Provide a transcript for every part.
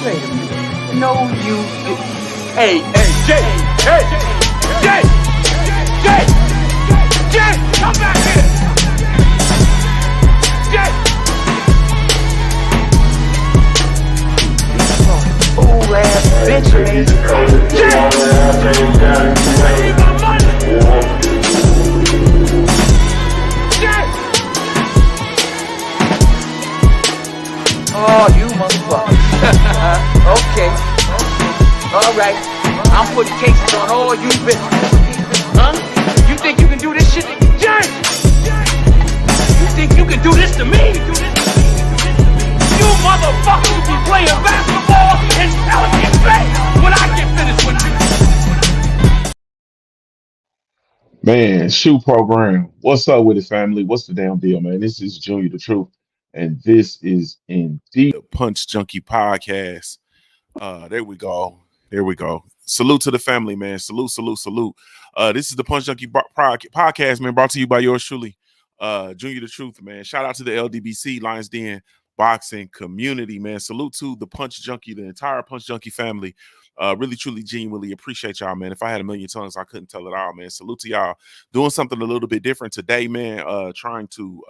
Wait a minute. No, you didn't. Hey, Jay, come back here. Jay. Fool ass bitch, man. Jay. I need my money. Jay. Oh, you motherfucker. Okay. All right. I'm putting cases on all you bitches. Huh? You think you can do this shit? Jay! You think you can do this to me? You motherfuckers be playing basketball in Pelican Bay when I get finished with you. Man, shoe program. What's up with it, family? What's the damn deal, man? This is JuniorTheTruth, and this is indeed the Punch Junkie Podcast. There we go. Salute to the family, man. Salute. This is the Punch Junkie Podcast, man, brought to you by yours truly, JuniorTheTruth, man. Shout out to the LDBC, Lions Den boxing community, man. Salute to the Punch Junkie, the entire Punch Junkie family. Really, truly, genuinely appreciate y'all, man. If I had a million tongues, I couldn't tell it all, man. Salute to y'all. Doing something a little bit different today, man. Trying to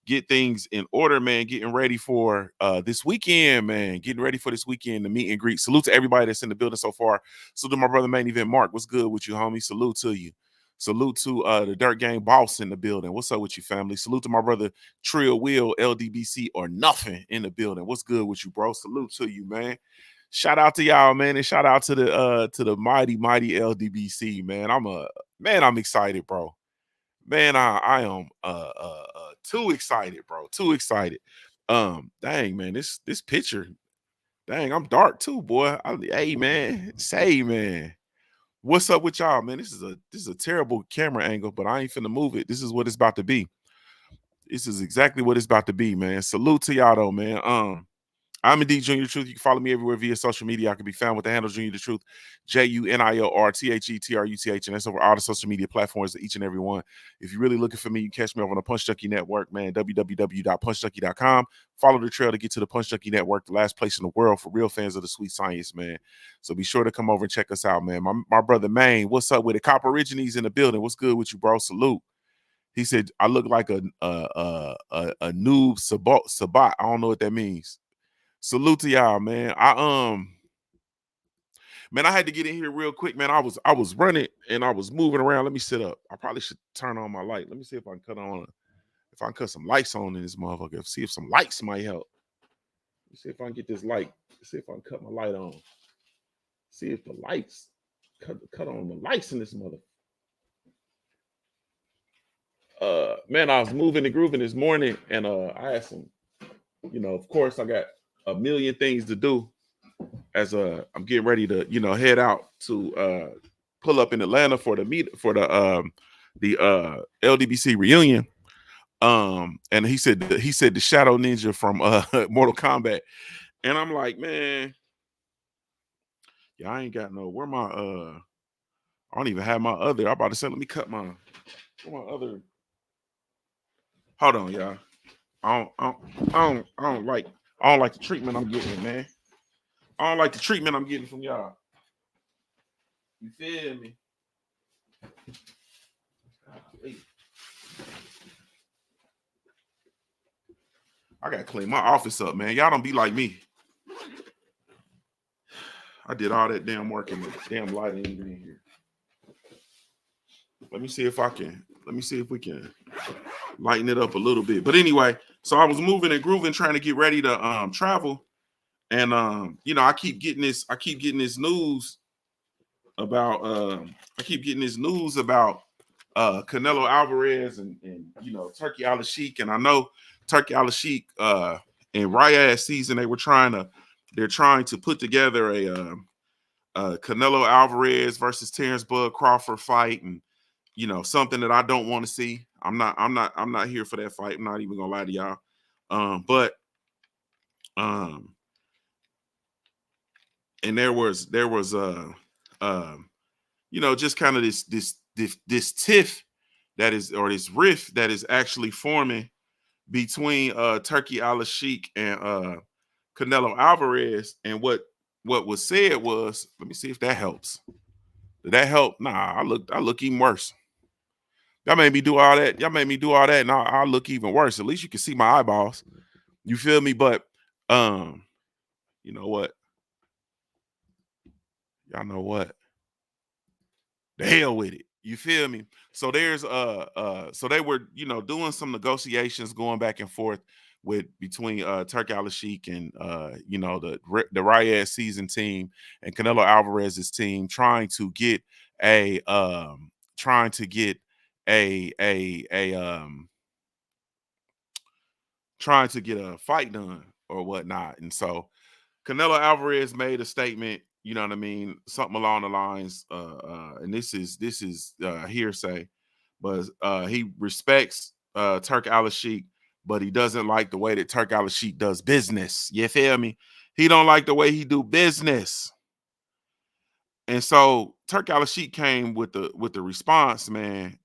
get things in order, man. Getting ready for this weekend, man. Getting ready for this weekend, the meet and greet. Salute to everybody that's in the building so far. Salute to my brother, main event Mark. What's good with you, homie? Salute to you. Salute to the Dirt Game boss in the building. What's up with you, family? Salute to my brother Trill Will, LDBC or nothing in the building. What's good with you, bro? Salute to you, man. Shout out to y'all, man, and shout out to the mighty LDBC, man. I'm excited, bro. Man, I am too excited, bro. Too excited. Dang, man, this picture, dang, I'm dark too, boy. Hey, man, say, man. What's up with y'all, man? This is a terrible camera angle, but I ain't finna move it. This is what it's about to be. This is exactly what it's about to be, man. Salute to y'all though, man. I'm indeed JuniorTheTruth. You can follow me everywhere via social media. I can be found with the handle JuniorTheTruth, JuniorTheTruth, and that's over all the social media platforms, each and every one. If you're really looking for me, you can catch me over on the Punch Junkie Network, man, www.punchjunkie.com. Follow the trail to get to the Punch Junkie Network, the last place in the world for real fans of the sweet science, man. So be sure to come over and check us out, man. My brother, Maine, what's up with it? Copper Origines in the building. What's good with you, bro? Salute. He said, I look like a noob sabat. I don't know what that means. Salute to y'all, man. I had to get in here real quick, man. I was running and I was moving around. Let me sit up. I probably should turn on my light. Let me see if I can cut some lights on in this motherfucker. See if some lights might help. Let's see if I can get this light. See if I can cut my light on. See if the lights cut on the lights in this mother. Man, I was moving and grooving this morning, and I had some, of course, I got a million things to do as I'm getting ready to, head out to pull up in Atlanta for the LDBC reunion. And he said the Shadow Ninja from Mortal Kombat, and I'm like, man, yeah, I ain't got no. Where my I don't even have my other. I'm about to say, let me cut my other. Hold on, y'all. I don't like the treatment I'm getting, man. I don't like the treatment I'm getting from y'all. You feel me? I gotta clean my office up, man. Y'all don't be like me. I did all that damn work and the damn light ain't even in here. Let me see if we can lighten it up a little bit. But anyway, so I was moving and grooving, trying to get ready to travel. And I keep getting this news about Canelo Alvarez and Turki Al-Sheikh. And I know Turki Al-Sheikh in Riyadh season they're trying to put together a Canelo Alvarez versus Terrence Bud Crawford fight, and something that I don't want to see. I'm not here for that fight. I'm not even gonna lie to y'all. And there was just kind of this tiff that is, or this riff that is actually forming between Turki Al-Sheikh and Canelo Alvarez, and what was said was, let me see if that helps. Did that help? Nah, I look even worse. Y'all made me do all that. Y'all made me do all that, and I look even worse. At least you can see my eyeballs. You feel me? But you know what? Y'all know what? The hell with it. You feel me? So there's so they were, doing some negotiations going back and forth between Turki Al-Sheikh and the Riyadh season team and Canelo Alvarez's team, trying to get a trying to get a fight done or whatnot. And so Canelo Alvarez made a statement, you know what I mean, something along the lines, and this is hearsay, but he respects Turk Al-Sheikh, but he doesn't like the way that Turk Al-Sheikh does business. You feel me? He don't like the way he do business. And so Turk Al-Sheikh came with the response, man,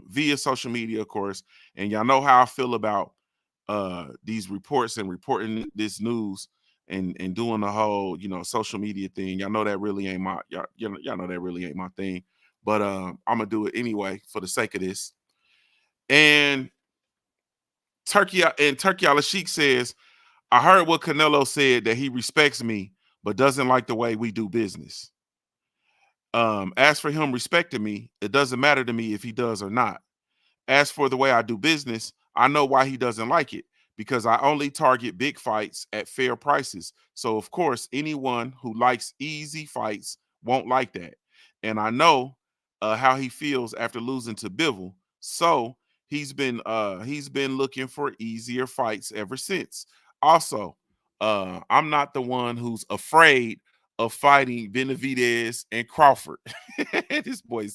via social media, of course. And y'all know how I feel about these reports and reporting this news and doing the whole, social media thing. Y'all know that really ain't my y'all know that really ain't my thing. But I'm gonna do it anyway for the sake of this. And Turki Al-Sheikh says, I heard what Canelo said, that he respects me, but doesn't like the way we do business. As for him respecting me, it doesn't matter to me if he does or not. As for the way I do business, I know why he doesn't like it, because I only target big fights at fair prices. So, of course, anyone who likes easy fights won't like that. And I know how he feels after losing to Bivol. So he's been looking for easier fights ever since. Also, I'm not the one who's afraid of fighting Benavidez and Crawford. this boy,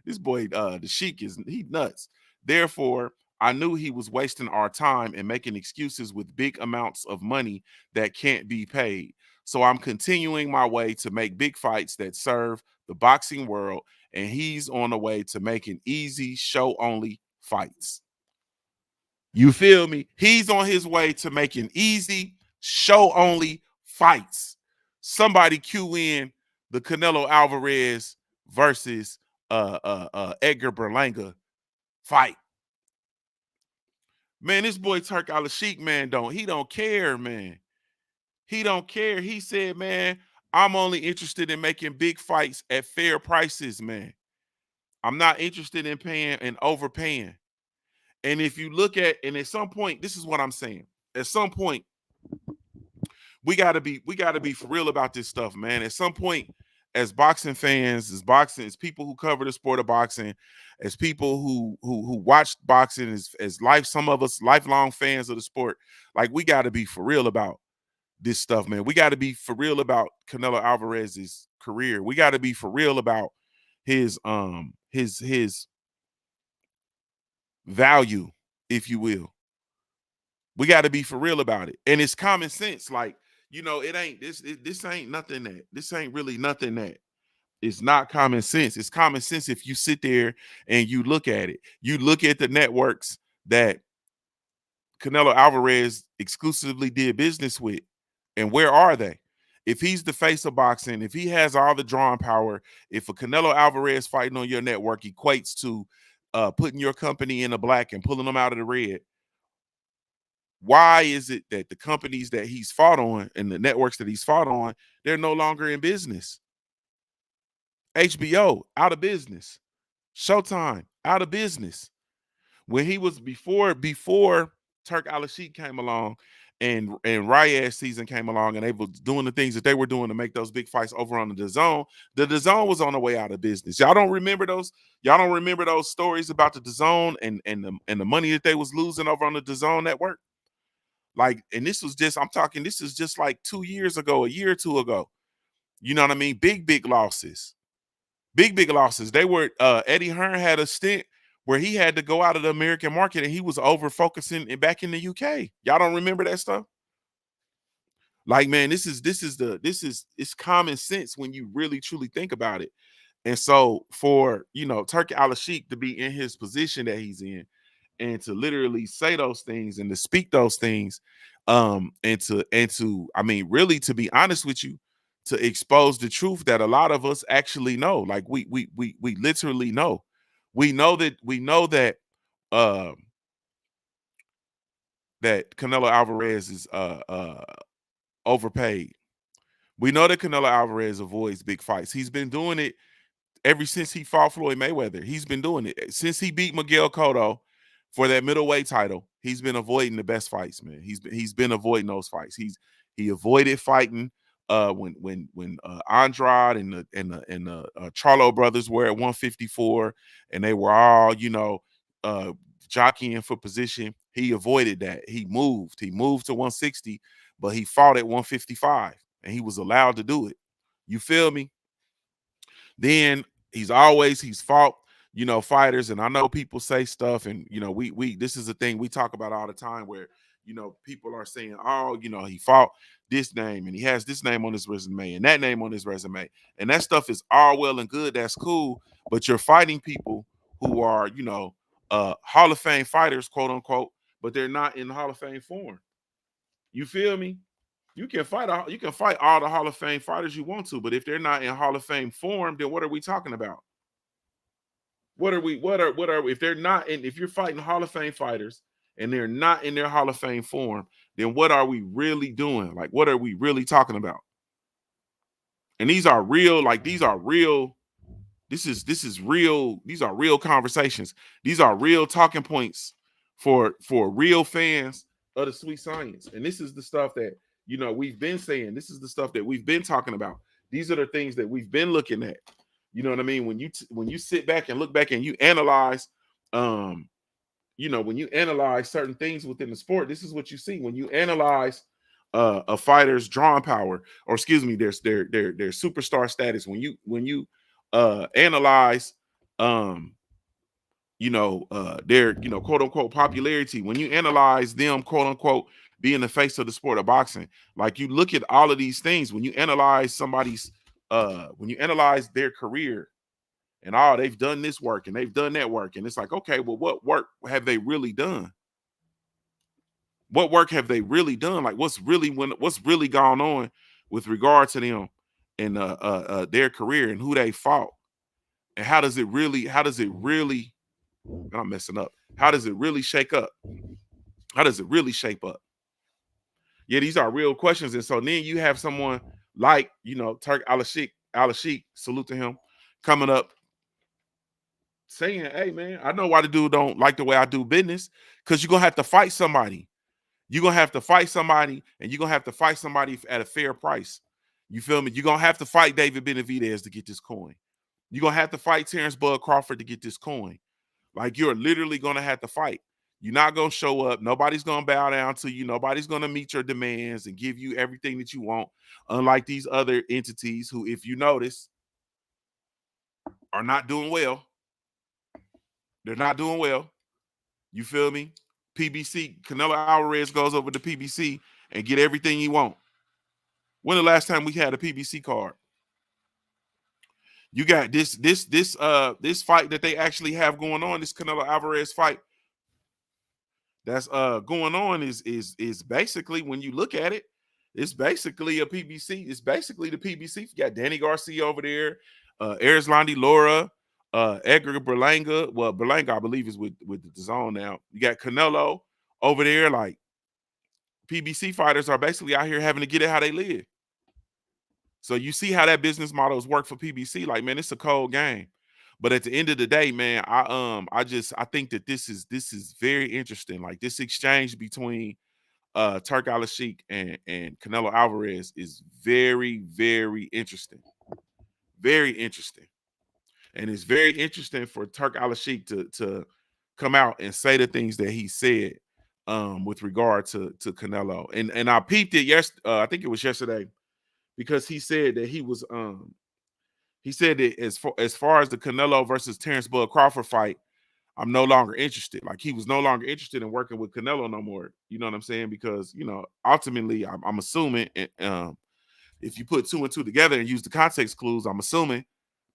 the Sheik he nuts. Therefore, I knew he was wasting our time and making excuses with big amounts of money that can't be paid. So I'm continuing my way to make big fights that serve the boxing world, and he's on the way to making easy show-only fights. You feel me? He's on his way to making easy show-only fights. Somebody cue in the Canelo Alvarez versus Edgar Berlanga fight. Man, this boy Turk Al-Sheikh, man, don't care, man. He don't care. He said, man, I'm only interested in making big fights at fair prices, man. I'm not interested in paying and overpaying. And if you look at, and at some point, this is what I'm saying. At some point, we gotta be for real about this stuff, man. At some point, as boxing fans, as people who cover the sport of boxing, as people who watch boxing, some of us lifelong fans of the sport, like, we got to be for real about this stuff, man. We got to be for real about Canelo Alvarez's career. We got to be for real about his value, if you will. We got to be for real about it. And it's common sense. Like, it ain't this ain't nothing that this ain't really nothing that it's not common sense. It's common sense if you sit there and you look at it. You look at the networks that Canelo Alvarez exclusively did business with, and where are they? If he's the face of boxing, if he has all the drawing power, if a Canelo Alvarez fighting on your network equates to putting your company in the black and pulling them out of the red, why is it that the companies that he's fought on and the networks that he's fought on, they're no longer in business? HBO, out of business. Showtime, out of business. When he was before Turk Al-Sheikh came along and Riyadh season came along, and they were doing the things that they were doing to make those big fights over on the DAZN. The DAZN was on the way out of business. Y'all don't remember those? Y'all don't remember those stories about the DAZN and the money that they was losing over on the DAZN network? Like, and this is just like 2 years ago, a year or two ago. You know what I mean? Big losses. Big losses. They were Eddie Hearn had a stint where he had to go out of the American market, and he was over focusing back in the UK. Y'all don't remember that stuff? Like, man, it's common sense when you really truly think about it. And so for Turki Al-Sheikh to be in his position that he's in, and to literally say those things and to speak those things, and to I mean, really, to be honest with you, to expose the truth that a lot of us actually know. Like we literally know. We know that um that Canelo Alvarez is overpaid. We know that Canelo Alvarez avoids big fights. He's been doing it ever since he fought Floyd Mayweather. He's been doing it since he beat Miguel Cotto for that middleweight title. He's been avoiding the best fights, man. He's been avoiding those fights. He avoided fighting when Andrade and the Charlo brothers were at 154 and they were all jockeying for position. He avoided that. He moved to 160, but he fought at 155 and he was allowed to do it. You feel me? Then he's fought, fighters, and I know people say stuff, and we this is a thing we talk about all the time where people are saying, oh, he fought this name and he has this name on his resume and that name on his resume, and that stuff is all well and good, that's cool, but you're fighting people who are Hall of Fame fighters, quote unquote, but they're not in the Hall of Fame form. You feel me? You can fight all the Hall of Fame fighters you want to, but if they're not in Hall of Fame form, then what are we talking about? If they're not in, if you're fighting Hall of Fame fighters and they're not in their Hall of Fame form, then what are we really doing? Like, what are we really talking about? And these are real this is real. These are real conversations. These are real talking points for real fans of the sweet science. And this is the stuff that we've been saying. This is the stuff that we've been talking about. These are the things that we've been looking at. You know what I mean? When you sit back and look back and you analyze, when you analyze certain things within the sport, this is what you see. When you analyze a fighter's drawing power, or excuse me, their superstar status. When you analyze their quote unquote popularity, when you analyze them quote unquote being the face of the sport of boxing, like you look at all of these things, when you analyze when you analyze their career and they've done this work and they've done that work, and it's like, okay, well, what work have they really done? What work have they really done? Like what's really gone on with regard to them and their career and who they fought, and how does it really and I'm messing up. How does it really shake up? How does it really shape up? Yeah, these are real questions. And so then you have someone like, Turk Al-Sheikh, salute to him, coming up saying, hey, man, I know why the dude don't like the way I do business, because you're going to have to fight somebody. You're going to have to fight somebody, and you're going to have to fight somebody at a fair price. You feel me? You're going to have to fight David Benavidez to get this coin. You're going to have to fight Terrence Bud Crawford to get this coin. Like, you're literally going to have to fight. You're not going to show up. Nobody's going to bow down to you. Nobody's going to meet your demands and give you everything that you want. Unlike these other entities who, if you notice, are not doing well. They're not doing well. You feel me? PBC, Canelo Alvarez goes over to PBC and get everything he want. When the last time we had a PBC card? You got this fight that they actually have going on, this Canelo Alvarez fight that's going on is basically, when you look at it, it's basically a PBC. It's basically the PBC. You got Danny Garcia over there, Erislandy Lara, Edgar Berlanga. Well, Berlanga, I believe, is with the zone now. You got Canelo over there. Like, PBC fighters are basically out here having to get it how they live. So you see how that business model has worked for PBC. Like, man, it's a cold game. But at the end of the day, man, I think that this is very interesting. Like, this exchange between Turk Al-Sheikh and Canelo Alvarez is very, very interesting. Very interesting. And it's very interesting for Turk Al-Sheikh to come out and say the things that he said with regard to Canelo. And I peeped it I think it was yesterday, because he said that he said that as far as the Canelo versus Terrence Bud Crawford fight, I'm no longer interested. Like, he was no longer interested in working with Canelo no more. You know what I'm saying? Because, ultimately, I'm assuming, if you put two and two together and use the context clues, I'm assuming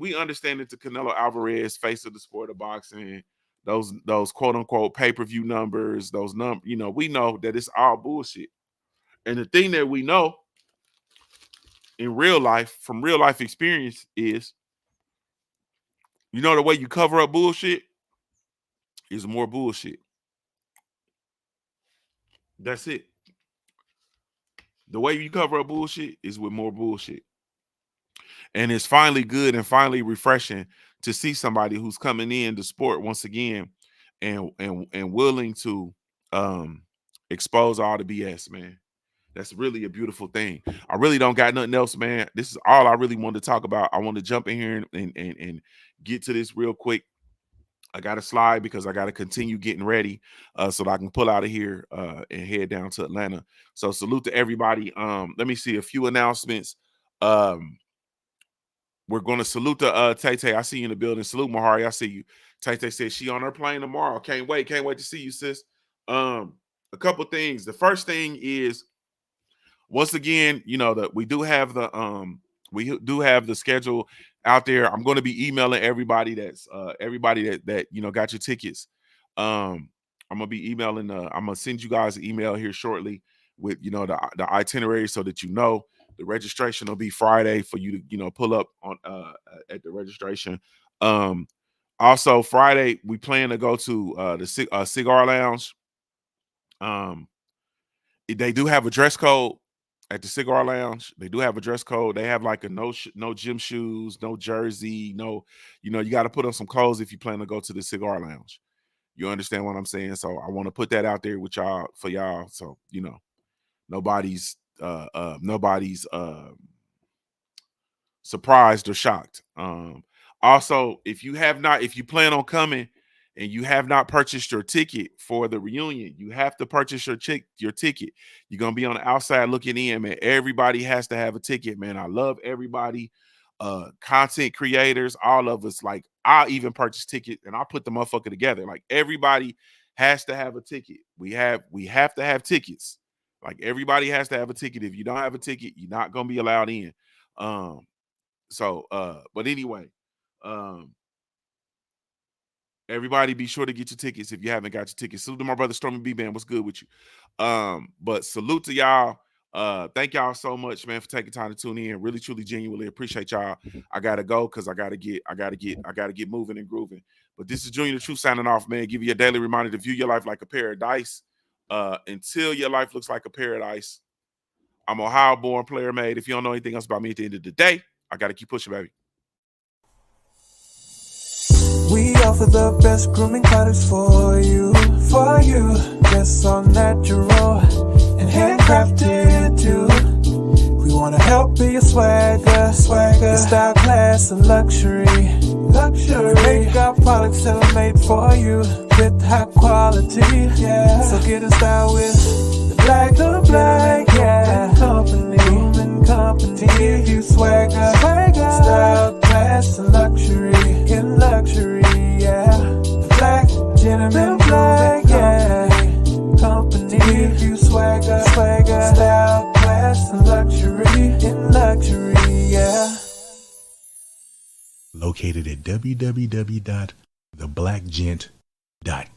we understand that the Canelo Alvarez, face of the sport of boxing, those quote unquote pay-per-view numbers, we know that it's all bullshit. And the thing that we know in real life, from real life experience, is, the way you cover up bullshit is more bullshit. That's it. The way you cover up bullshit is with more bullshit. And it's finally good and finally refreshing to see somebody who's coming in the sport once again and willing to expose all the BS, man. That's really a beautiful thing. I really don't got nothing else, man. This is all I really wanted to talk about. I want to jump in here and get to this real quick. I got to slide because I got to continue getting ready so that I can pull out of here and head down to Atlanta. So salute to everybody. Let me see a few announcements. We're going to salute to Tay. I see you in the building. Salute Mahari. I see you. Tay says she on her plane tomorrow. Can't wait to see you, sis. A couple things. The first thing is, once again, that we do have the schedule out there. I'm going to be emailing everybody that got your tickets. I'm gonna be emailing. I'm gonna send you guys an email here shortly with the itinerary so that the registration will be Friday for you to pull up on at the registration. Also Friday we plan to go to the cigar lounge. They do have a dress code at the cigar lounge. They do have a dress code. They have like a no gym shoes, no jersey, no, you got to put on some clothes if you plan to go to the cigar lounge. You understand what I'm saying? So I want to put that out there with y'all for y'all. So, nobody's surprised or shocked. Also, if you plan on coming and you have not purchased your ticket for the reunion, you have to purchase your ticket. You're going to be on the outside looking in, man. Everybody has to have a ticket, man. I love everybody. Content creators, all of us. Like, I even purchase tickets and I put the motherfucker together. Like, everybody has to have a ticket. We have to have tickets. Like, everybody has to have a ticket. If you don't have a ticket, you're not going to be allowed in. But anyway, everybody be sure to get your tickets if you haven't got your tickets. Salute to my brother Stormy B Band. What's good with you? But salute to y'all. Thank y'all so much, man, for taking time to tune in. Really, truly, genuinely appreciate y'all. I gotta go because I gotta get moving and grooving. But this is JuniorTheTruth signing off, man. Give you a daily reminder to view your life like a paradise. Until your life looks like a paradise. I'm Ohio born, player made. If you don't know anything else about me at the end of the day, I gotta keep pushing, baby. We offer the best grooming products for you. Yes, all natural and handcrafted too. We wanna help be your swagger, your style, class, and luxury. Make our products tailor-made for you with high quality. Yeah. So get in style with the black, yeah. Company. To give you swagger, style, class, and luxury. In luxury, yeah. The black, gentleman, yeah. Company. To give you swagger, style, class, and luxury. In luxury, yeah. Located at www.theblackgent.com.